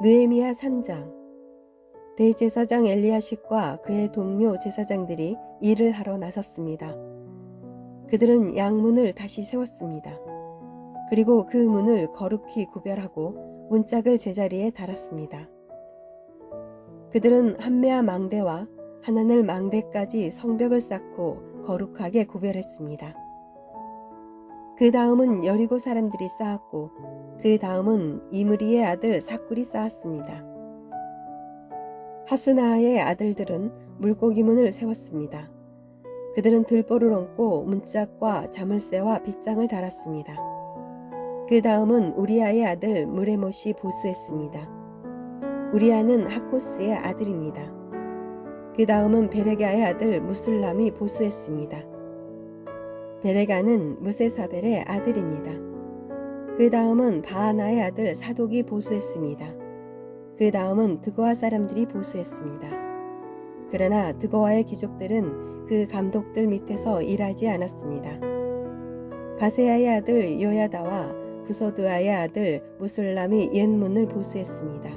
느헤미야 3장. 대제사장 엘리야십과 그의 동료 제사장들이 일을 하러 나섰습니다. 그들은 양문을 다시 세웠습니다. 그리고 그 문을 거룩히 구별하고 문짝을 제자리에 달았습니다. 그들은 한메아 망대와 하나넬 망대까지 성벽을 쌓고 거룩하게 구별했습니다. 그 다음은 여리고 사람들이 쌓았고 그 다음은 이므리의 아들 삭굴이 쌓았습니다. 하스나의 아들들은 물고기문을 세웠습니다. 그들은 들보를 얹고 문짝과 자물쇠와 빗장을 달았습니다. 그 다음은 우리아의 아들 무레못이 보수했습니다. 우리아는 하코스의 아들입니다. 그 다음은 베레가의 아들 무술람이 보수했습니다. 베레가는 무세사벨의 아들입니다. 그 다음은 바하나의 아들 사독이 보수했습니다. 그 다음은 드고아 사람들이 보수했습니다. 그러나 드고아의 귀족들은 그 감독들 밑에서 일하지 않았습니다. 바세야의 아들 요야다와 부소드아의 아들 무술람이 옛문을 보수했습니다.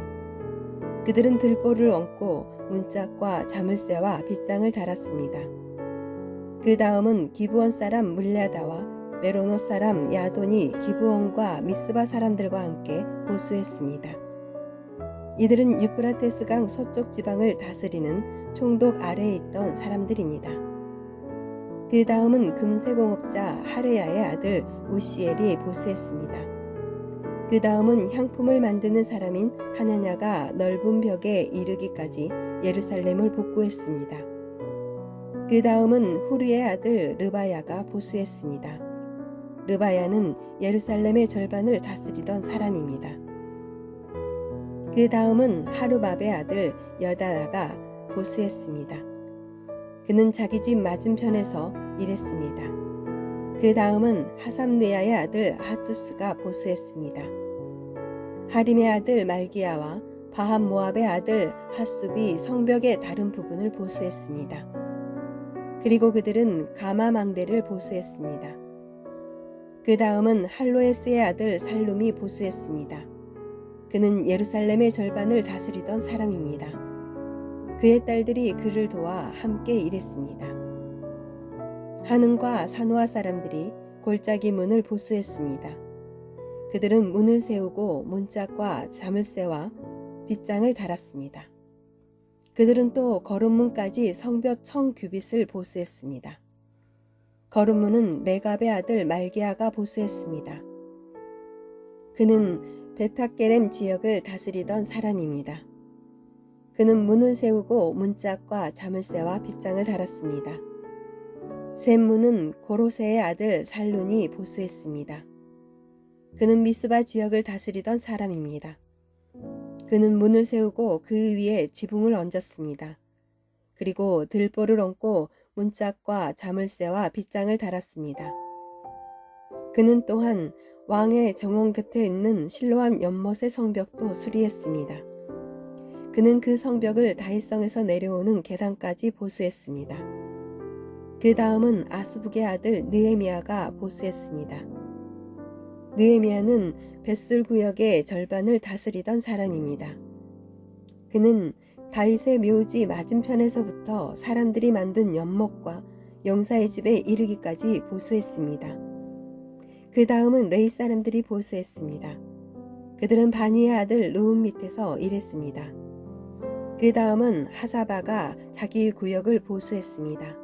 그들은 들보를 얹고 문짝과 자물쇠와 빗장을 달았습니다. 그 다음은 기브온 사람 물랴다와 메로노 사람 야돈이 기브온과 미스바 사람들과 함께 보수했습니다. 이들은 유프라테스 강 서쪽 지방을 다스리는 총독 아래에 있던 사람들입니다. 그 다음은 금세공업자 하레야의 아들 우시엘이 보수했습니다. 그 다음은 향품을 만드는 사람인 하나냐가 넓은 벽에 이르기까지 예루살렘을 복구했습니다. 그 다음은 후르의 아들 르바야가 보수했습니다. 르바야는 예루살렘의 절반을 다스리던 사람입니다. 그 다음은 하루밥의 아들 여다야가 보수했습니다. 그는 자기 집 맞은편에서 일했습니다. 그 다음은 하삼느야의 아들 하투스가 보수했습니다. 하림의 아들 말기야와 바한 모압의 아들 하숲이 성벽의 다른 부분을 보수했습니다. 그리고 그들은 가마 망대를 보수했습니다. 그 다음은 할로에스의 아들 살룸이 보수했습니다. 그는 예루살렘의 절반을 다스리던 사람입니다. 그의 딸들이 그를 도와 함께 일했습니다. 하능과 사노아 사람들이 골짜기 문을 보수했습니다. 그들은 문을 세우고 문짝과 자물쇠와 빗장을 달았습니다. 그들은 또 거름문까지 성벽 1000규빗을 보수했습니다. 거름문은 레갑의 아들 말기야가 보수했습니다. 그는 베타게렘 지역을 다스리던 사람입니다. 그는 문을 세우고 문짝과 자물쇠와 빗장을 달았습니다. 샘문은 고로세의 아들 살룬이 보수했습니다. 그는 미스바 지역을 다스리던 사람입니다. 그는 문을 세우고 그 위에 지붕을 얹었습니다. 그리고 들보를 얹고 문짝과 자물쇠와 빗장을 달았습니다. 그는 또한 왕의 정원 곁에 있는 실로암 연못의 성벽도 수리했습니다. 그는 그 성벽을 다윗성에서 내려오는 계단까지 보수했습니다. 그 다음은 아수북의 아들 느헤미야가 보수했습니다. 느헤미야는 벳술 구역의 절반을 다스리던 사람입니다. 그는 다윗의 묘지 맞은편에서부터 사람들이 만든 연못과 용사의 집에 이르기까지 보수했습니다. 그 다음은 레이 사람들이 보수했습니다. 그들은 바니의 아들 르움 밑에서 일했습니다. 그 다음은 하사바가 자기 구역을 보수했습니다.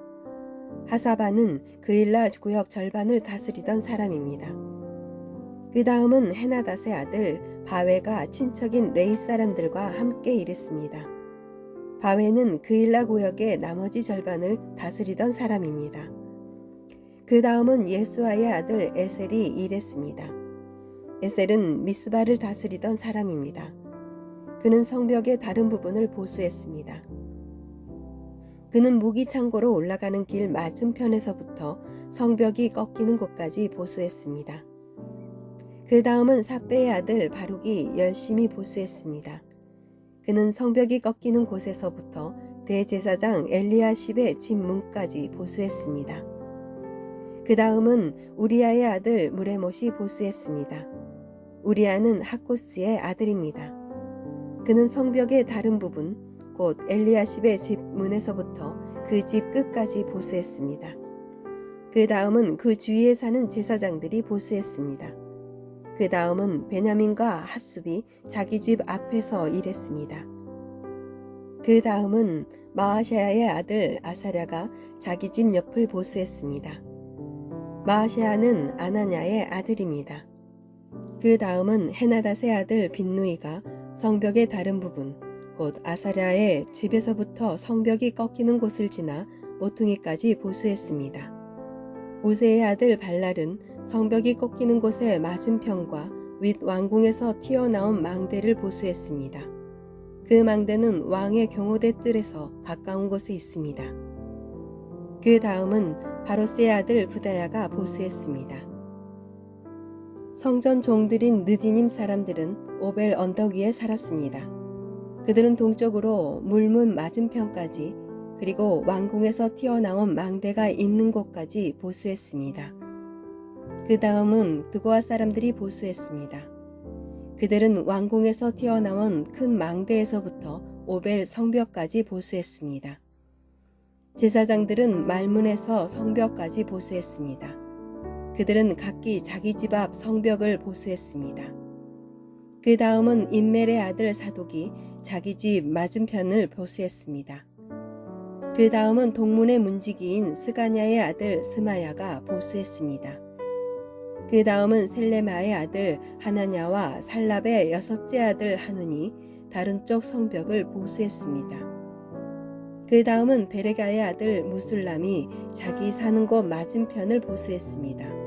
하사바는 그일라 구역 절반을 다스리던 사람입니다. 그 다음은 헤나닷의 아들 바웨가 친척인 레이 사람들과 함께 일했습니다. 바웨는 그일라 구역의 나머지 절반을 다스리던 사람입니다. 그 다음은 예수아의 아들 에셀이 일했습니다. 에셀은 미스바를 다스리던 사람입니다. 그는 성벽의 다른 부분을 보수했습니다. 그는 무기 창고로 올라가는 길 맞은편에서부터 성벽이 꺾이는 곳까지 보수했습니다. 그 다음은 삿배의 아들 바룩이 열심히 보수했습니다. 그는 성벽이 꺾이는 곳에서부터 대제사장 엘리야십의 집 문까지 보수했습니다. 그 다음은 우리아의 아들 무레못이 보수했습니다. 우리아는 하코스의 아들입니다. 그는 성벽의 다른 부분, 곧 엘리야십의 집 문에서부터 그 집 끝까지 보수했습니다. 그 다음은 그 주위에 사는 제사장들이 보수했습니다. 그 다음은 베냐민과 핫숲이 자기 집 앞에서 일했습니다. 그 다음은 마아샤야의 아들 아사랴가 자기 집 옆을 보수했습니다. 마아샤야는 아나냐의 아들입니다. 그 다음은 헤나닷의 아들 빈누이가 성벽의 다른 부분, 곧 아사랴의 집에서부터 성벽이 꺾이는 곳을 지나 모퉁이까지 보수했습니다. 우세의 아들 발랄은 성벽이 꺾이는 곳의 맞은편과 윗 왕궁에서 튀어나온 망대를 보수했습니다. 그 망대는 왕의 경호대 뜰에서 가까운 곳에 있습니다. 그 다음은 바로스의 아들 부다야가 보수했습니다. 성전 종들인 느디님 사람들은 오벨 언덕 위에 살았습니다. 그들은 동쪽으로 물문 맞은편까지 그리고 왕궁에서 튀어나온 망대가 있는 곳까지 보수했습니다. 그 다음은 드고아 사람들이 보수했습니다. 그들은 왕궁에서 튀어나온 큰 망대에서부터 오벨 성벽까지 보수했습니다. 제사장들은 말문에서 성벽까지 보수했습니다. 그들은 각기 자기 집 앞 성벽을 보수했습니다. 그 다음은 임멜의 아들 사독이 자기 집 맞은편을 보수했습니다. 그 다음은 동문의 문지기인 스가냐의 아들 스마야가 보수했습니다. 그 다음은 셀레마의 아들 하나냐와 살랍의 여섯째 아들 하눈이 다른 쪽 성벽을 보수했습니다. 그 다음은 베레가의 아들 무술람이 자기 사는 곳 맞은편을 보수했습니다.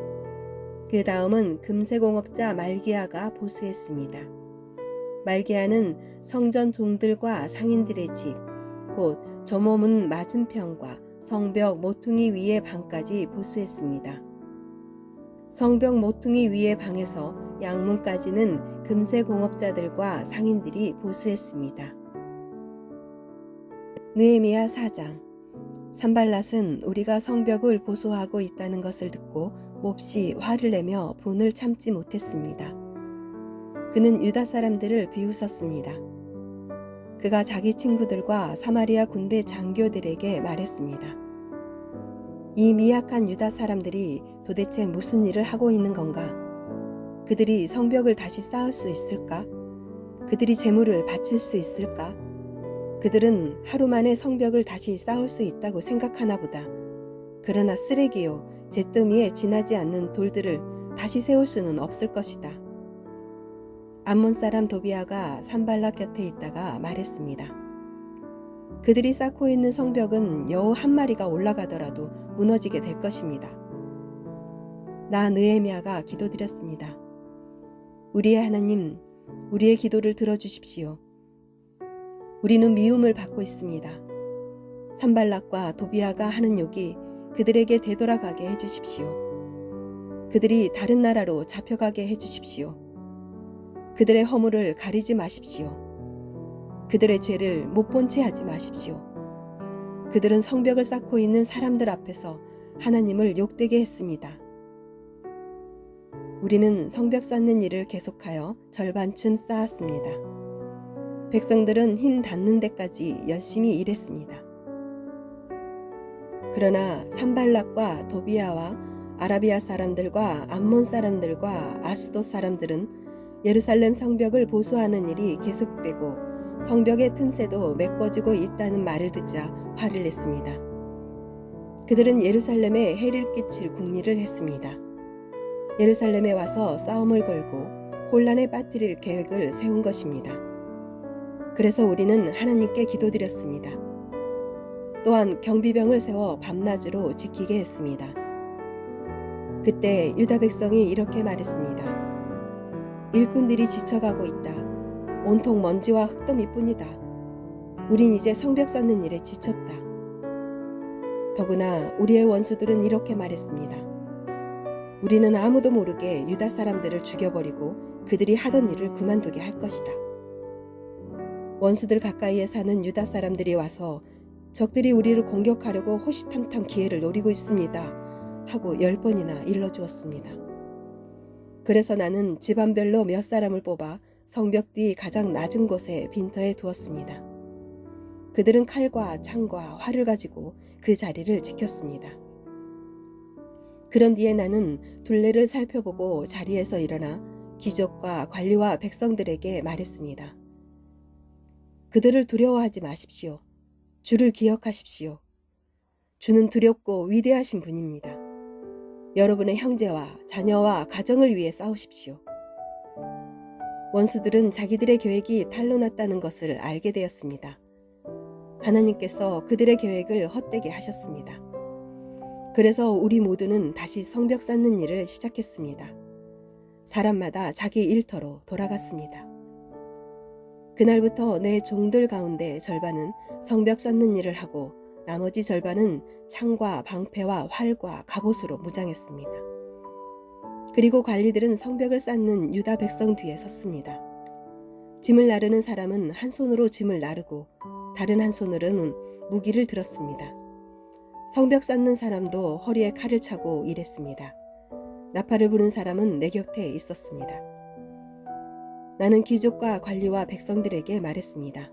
그 다음은 금세공업자 말기야가 보수했습니다. 말기야는 성전 종들과 상인들의 집, 곧 점호문 맞은편과 성벽 모퉁이 위의 방까지 보수했습니다. 성벽 모퉁이 위의 방에서 양문까지는 금세공업자들과 상인들이 보수했습니다. 느헤미야 4장. 산발랏은 우리가 성벽을 보수하고 있다는 것을 듣고 몹시 화를 내며 분을 참지 못했습니다. 그는 유다 사람들을 비웃었습니다. 그가 자기 친구들과 사마리아 군대 장교들에게 말했습니다. 이 미약한 유다 사람들이 도대체 무슨 일을 하고 있는 건가? 그들이 성벽을 다시 쌓을 수 있을까? 그들이 재물을 바칠 수 있을까? 그들은 하루 만에 성벽을 다시 쌓을 수 있다고 생각하나 보다. 그러나 쓰레기요, 잿더미에 지나지 않는 돌들을 다시 세울 수는 없을 것이다. 암몬 사람 도비아가 산발락 곁에 있다가 말했습니다. 그들이 쌓고 있는 성벽은 여우 한 마리가 올라가더라도 무너지게 될 것입니다. 나 느헤미야가 기도드렸습니다. 우리의 하나님, 우리의 기도를 들어주십시오. 우리는 미움을 받고 있습니다. 산발락과 도비아가 하는 욕이 그들에게 되돌아가게 해주십시오. 그들이 다른 나라로 잡혀가게 해주십시오. 그들의 허물을 가리지 마십시오. 그들의 죄를 못 본 채 하지 마십시오. 그들은 성벽을 쌓고 있는 사람들 앞에서 하나님을 욕되게 했습니다. 우리는 성벽 쌓는 일을 계속하여 절반쯤 쌓았습니다. 백성들은 힘 닿는 데까지 열심히 일했습니다. 그러나 산발락과 도비아와 아라비아 사람들과 암몬 사람들과 아스돗 사람들은 예루살렘 성벽을 보수하는 일이 계속되고 성벽의 틈새도 메꿔지고 있다는 말을 듣자 화를 냈습니다. 그들은 예루살렘에 해를 끼칠 궁리를 했습니다. 예루살렘에 와서 싸움을 걸고 혼란에 빠뜨릴 계획을 세운 것입니다. 그래서 우리는 하나님께 기도드렸습니다. 또한 경비병을 세워 밤낮으로 지키게 했습니다. 그때 유다 백성이 이렇게 말했습니다. 일꾼들이 지쳐가고 있다. 온통 먼지와 흙더미뿐이다. 우린 이제 성벽 쌓는 일에 지쳤다. 더구나 우리의 원수들은 이렇게 말했습니다. 우리는 아무도 모르게 유다 사람들을 죽여버리고 그들이 하던 일을 그만두게 할 것이다. 원수들 가까이에 사는 유다 사람들이 와서 적들이 우리를 공격하려고 호시탐탐 기회를 노리고 있습니다. 하고 10번이나 일러주었습니다. 그래서 나는 집안별로 몇 사람을 뽑아 성벽 뒤 가장 낮은 곳에 빈터에 두었습니다. 그들은 칼과 창과 활을 가지고 그 자리를 지켰습니다. 그런 뒤에 나는 둘레를 살펴보고 자리에서 일어나 귀족과 관리와 백성들에게 말했습니다. 그들을 두려워하지 마십시오. 주를 기억하십시오. 주는 두렵고 위대하신 분입니다. 여러분의 형제와 자녀와 가정을 위해 싸우십시오. 원수들은 자기들의 계획이 탄로났다는 것을 알게 되었습니다. 하나님께서 그들의 계획을 헛되게 하셨습니다. 그래서 우리 모두는 다시 성벽 쌓는 일을 시작했습니다. 사람마다 자기 일터로 돌아갔습니다. 그날부터 내 종들 가운데 절반은 성벽 쌓는 일을 하고 나머지 절반은 창과 방패와 활과 갑옷으로 무장했습니다. 그리고 관리들은 성벽을 쌓는 유다 백성 뒤에 섰습니다. 짐을 나르는 사람은 한 손으로 짐을 나르고 다른 한 손으로는 무기를 들었습니다. 성벽 쌓는 사람도 허리에 칼을 차고 일했습니다. 나팔을 부는 사람은 내 곁에 있었습니다. 나는 귀족과 관리와 백성들에게 말했습니다.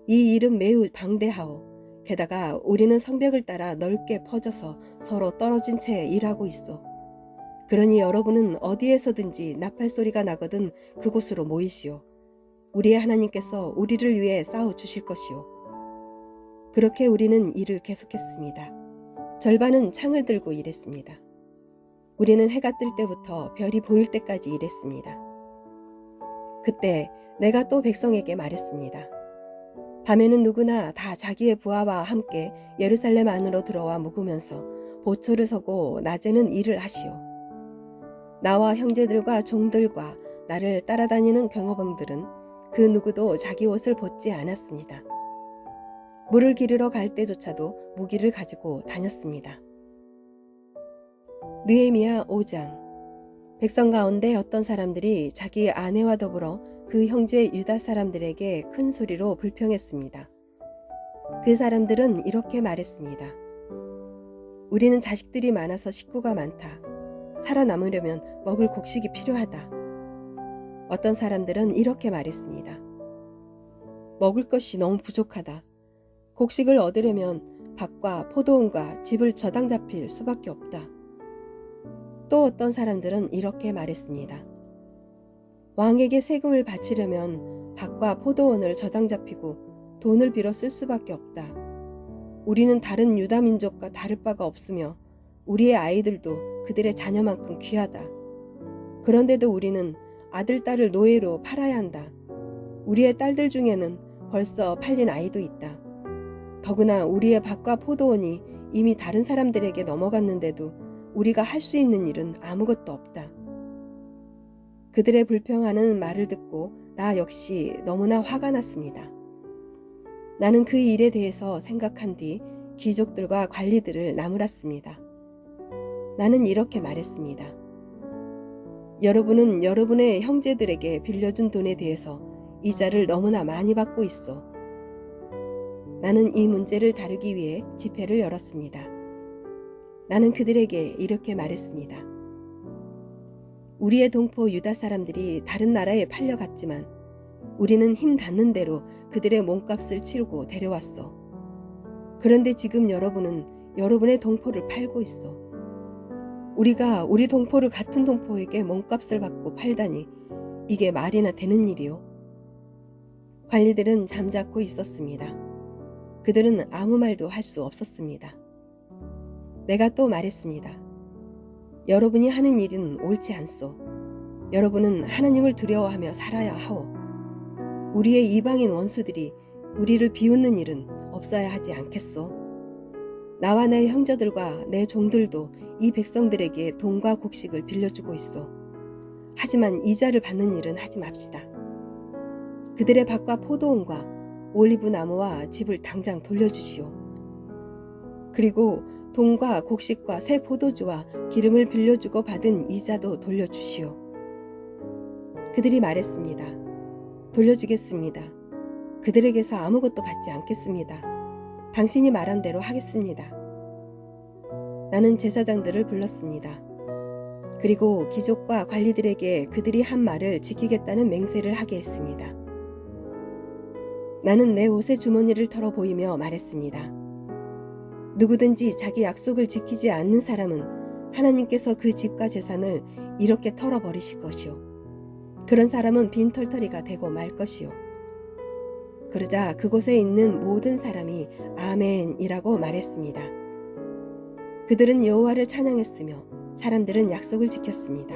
이 일은 매우 방대하오. 게다가 우리는 성벽을 따라 넓게 퍼져서 서로 떨어진 채 일하고 있어. 그러니 여러분은 어디에서든지 나팔 소리가 나거든 그곳으로 모이시오. 우리의 하나님께서 우리를 위해 싸워 주실 것이오. 그렇게 우리는 일을 계속했습니다. 절반은 창을 들고 일했습니다. 우리는 해가 뜰 때부터 별이 보일 때까지 일했습니다. 그때 내가 또 백성에게 말했습니다. 밤에는 누구나 다 자기의 부하와 함께 예루살렘 안으로 들어와 묵으면서 보초를 서고 낮에는 일을 하시오. 나와 형제들과 종들과 나를 따라다니는 경호병들은 그 누구도 자기 옷을 벗지 않았습니다. 물을 기르러 갈 때조차도 무기를 가지고 다녔습니다. 느헤미야 5장. 백성 가운데 어떤 사람들이 자기 아내와 더불어 그 형제 유다 사람들에게 큰 소리로 불평했습니다. 그 사람들은 이렇게 말했습니다. 우리는 자식들이 많아서 식구가 많다. 살아남으려면 먹을 곡식이 필요하다. 어떤 사람들은 이렇게 말했습니다. 먹을 것이 너무 부족하다. 곡식을 얻으려면 밭과 포도원과 집을 저당 잡힐 수밖에 없다. 또 어떤 사람들은 이렇게 말했습니다. 왕에게 세금을 바치려면 밭과 포도원을 저당 잡히고 돈을 빌어 쓸 수밖에 없다. 우리는 다른 유다 민족과 다를 바가 없으며 우리의 아이들도 그들의 자녀만큼 귀하다. 그런데도 우리는 아들, 딸을 노예로 팔아야 한다. 우리의 딸들 중에는 벌써 팔린 아이도 있다. 더구나 우리의 밭과 포도원이 이미 다른 사람들에게 넘어갔는데도 우리가 할 수 있는 일은 아무것도 없다. 그들의 불평하는 말을 듣고 나 역시 너무나 화가 났습니다. 나는 그 일에 대해서 생각한 뒤 귀족들과 관리들을 나무랐습니다. 나는 이렇게 말했습니다. 여러분은 여러분의 형제들에게 빌려준 돈에 대해서 이자를 너무나 많이 받고 있어. 나는 이 문제를 다루기 위해 집회를 열었습니다. 나는 그들에게 이렇게 말했습니다. 우리의 동포 유다 사람들이 다른 나라에 팔려갔지만 우리는 힘 닿는 대로 그들의 몸값을 치르고 데려왔어. 그런데 지금 여러분은 여러분의 동포를 팔고 있어. 우리가 우리 동포를 같은 동포에게 몸값을 받고 팔다니 이게 말이나 되는 일이요? 관리들은 잠자코 있었습니다. 그들은 아무 말도 할 수 없었습니다. 내가 또 말했습니다. 여러분이 하는 일은 옳지 않소. 여러분은 하나님을 두려워하며 살아야 하오. 우리의 이방인 원수들이 우리를 비웃는 일은 없어야 하지 않겠소. 나와 내 형제들과 내 종들도 이 백성들에게 돈과 곡식을 빌려주고 있소. 하지만 이자를 받는 일은 하지 맙시다. 그들의 밭과 포도원과 올리브 나무와 집을 당장 돌려주시오. 그리고 돈과 곡식과 새 포도주와 기름을 빌려주고 받은 이자도 돌려주시오. 그들이 말했습니다. 돌려주겠습니다. 그들에게서 아무것도 받지 않겠습니다. 당신이 말한 대로 하겠습니다. 나는 제사장들을 불렀습니다. 그리고 귀족과 관리들에게 그들이 한 말을 지키겠다는 맹세를 하게 했습니다. 나는 내 옷의 주머니를 털어 보이며 말했습니다. 누구든지 자기 약속을 지키지 않는 사람은 하나님께서 그 집과 재산을 이렇게 털어버리실 것이요. 그런 사람은 빈털터리가 되고 말 것이요. 그러자 그곳에 있는 모든 사람이 아멘이라고 말했습니다. 그들은 여호와를 찬양했으며 사람들은 약속을 지켰습니다.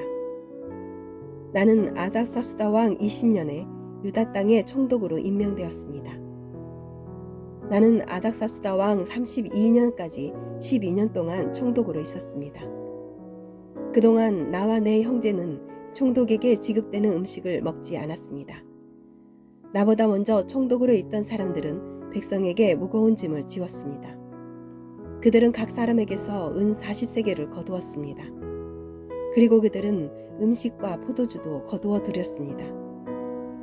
나는 아닥사스다 왕 20년에 유다 땅의 총독으로 임명되었습니다. 나는 아닥사스다 왕 32년까지 12년 동안 총독으로 있었습니다. 그동안 나와 내 형제는 총독에게 지급되는 음식을 먹지 않았습니다. 나보다 먼저 총독으로 있던 사람들은 백성에게 무거운 짐을 지웠습니다. 그들은 각 사람에게서 은 40세겔을 거두었습니다. 그리고 그들은 음식과 포도주도 거두어 드렸습니다.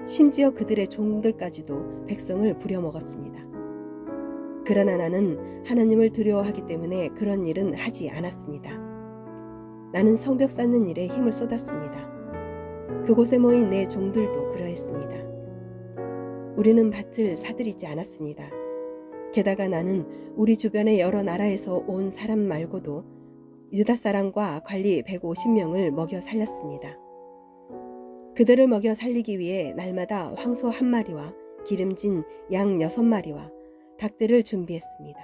심지어 그들의 종들까지도 백성을 부려먹었습니다. 그러나 나는 하나님을 두려워하기 때문에 그런 일은 하지 않았습니다. 나는 성벽 쌓는 일에 힘을 쏟았습니다. 그곳에 모인 내 종들도 그러했습니다. 우리는 밭을 사들이지 않았습니다. 게다가 나는 우리 주변의 여러 나라에서 온 사람 말고도 유다 사람과 관리 150명을 먹여 살렸습니다. 그들을 먹여 살리기 위해 날마다 황소 1마리와 기름진 양 6마리와 닭들을 준비했습니다.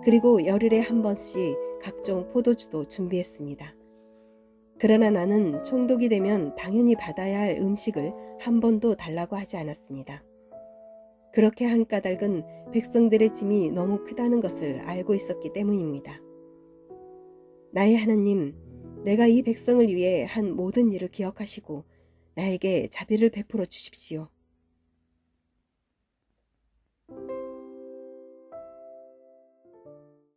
그리고 열흘에 한 번씩 각종 포도주도 준비했습니다. 그러나 나는 총독이 되면 당연히 받아야 할 음식을 한 번도 달라고 하지 않았습니다. 그렇게 한 까닭은 백성들의 짐이 너무 크다는 것을 알고 있었기 때문입니다. 나의 하나님, 내가 이 백성을 위해 한 모든 일을 기억하시고 나에게 자비를 베풀어 주십시오.